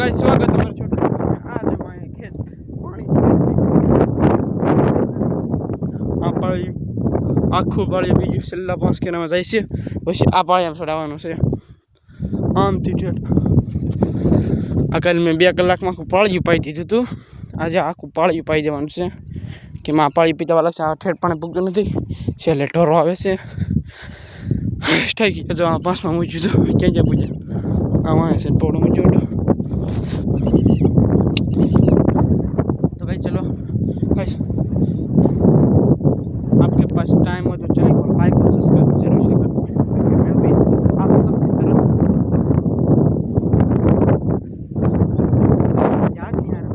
Guys स्वागत है हमारे छोटे से आज हम आए खेत पानी આ પાળી આખું પાળી બીજું છેલ્લા 5 કેનામાં જાય છે પછી આ પાળી આમ છોડાવવાનું છે આમથી ઠેઠ આ કાલ મેં 2 કલાકમાં આખું પાળિયું પાઈ દીધું હતું આજે આખું પાળિયું પાઈ દેવાનું છે કે માં પાળી પીતા વાળા છે આ ઠેઠ પાણી પૂગતું નથી છેલ્લે ઢોરો આવે છે સ્ટાઈક જો આ પાસમાં મૂક્યું તો ક્યાં ક્યાં પૂજ્યા आवा ऐसे पौड़ों में जोड़ तो भाई चलो भाई आपके पास टाइम हो तो चैनल को लाइक और सब्सक्राइब जरूर से कर दो मैं भी आप सबकी तरफ याद नहीं आ रहा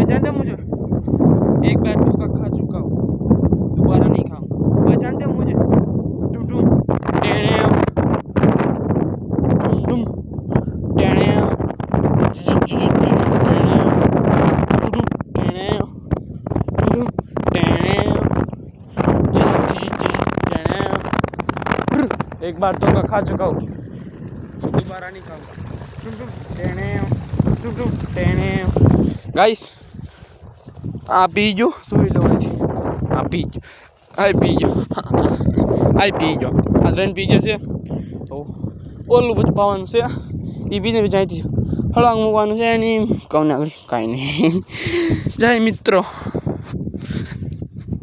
जानते मुझे एक बार धोखा खा चुका हूँ दोबारा नहीं खाऊंगा वह जानते हो मुझे टुम टुम टेणे टुम टुम टेणे एक बार धोखा खा चुका हूँ दोबारा नहीं खाऊंगा टुम टुम टेणे गाइस आ पीजो सुई लो आ पीजो आई पीजो आई पीजो आ ट्रेन पीजो से तो ओलू बच पावन से ई बीजे भी जाती हड़ांग मुकवानु छे नहीं कौन आगड़ी काई नहीं जय मित्रों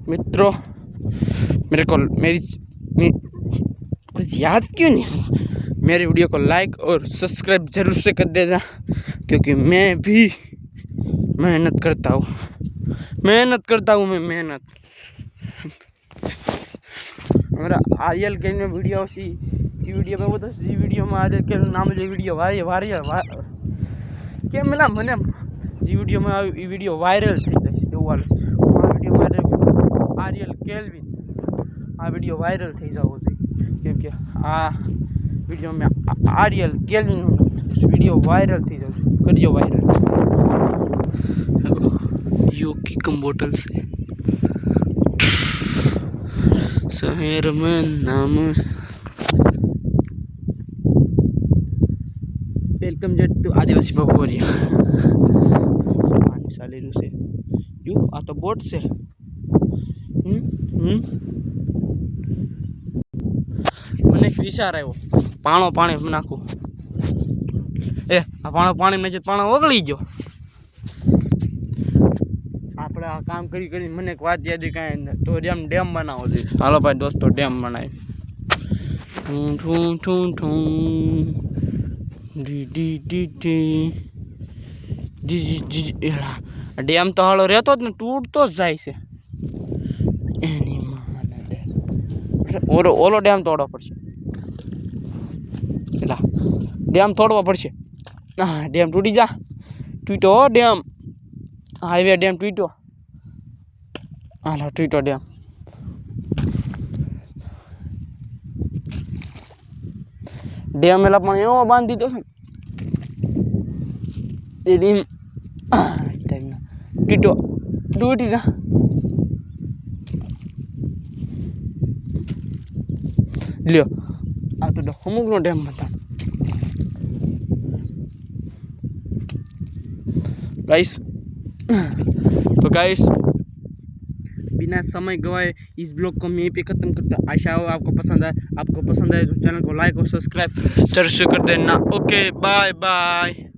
मित्रों मेरे को मेरी कुछ याद क्यों नहीं आ रहा मेरे वीडियो को लाइक और सब्सक्राइब जरूर से कर देना क्योंकि मैं भी मेहनत करता हूँ मैं मेहनत हमारा आर्यल के में वीडियो सी वीडियो में वो तो वीडियो में आर्यल के नाम जो वीडियो वायरल के मिला मैंने वीडियो में वीडियो वायरल थी जो वाला वीडियो में आर्यल केल्विन आ वीडियो वायरल थी जाओ क्योंकि आ वीडियो में आर्यल केल्विन वीडियो वायरल थी जाओ करियो वायरल यो की कम बोतल से शहर में नाम वेलकम जेट तो आदिवासी बबोरिया पानी साले से यू आ तो बोट से मैंने विचार आयो पाणो पानी नाखू ए आ पाणो पानी में पाणो ओगળી गयो આપણે આ કામ કરી કરી મને એક વાત યાદ કાંઈ તો ડેમ બનાવો જોઈએ હાલો ભાઈ દોસ્તો ડેમ બનાવી ઠું ઠું ઠું ઠું ડી ડી ડી ડી જી જી એલા ડેમ તો હાલો રહેતો જ ને તૂટતો જ જાય છે એની માને ઓલો ડેમ તોડવો પડશે એલા ડેમ તોડવો પડશે હા ડેમ તૂટી જા તૂટો ડેમ हाईवे डैम ट्वीटो हाँ ट्वीटो डैम डैम मेला पण एवो बांधी दीधो छे डैम ट्वीटो टूटी जा लियो आ तो अमुक नो डैम बता गाइस तो गाइस बिना समय गवाए इस ब्लॉग को मैं पे ख़त्म करता आशा हो आपको पसंद आए तो चैनल को लाइक और सब्सक्राइब जरूर से कर देना ओके बाय बाय।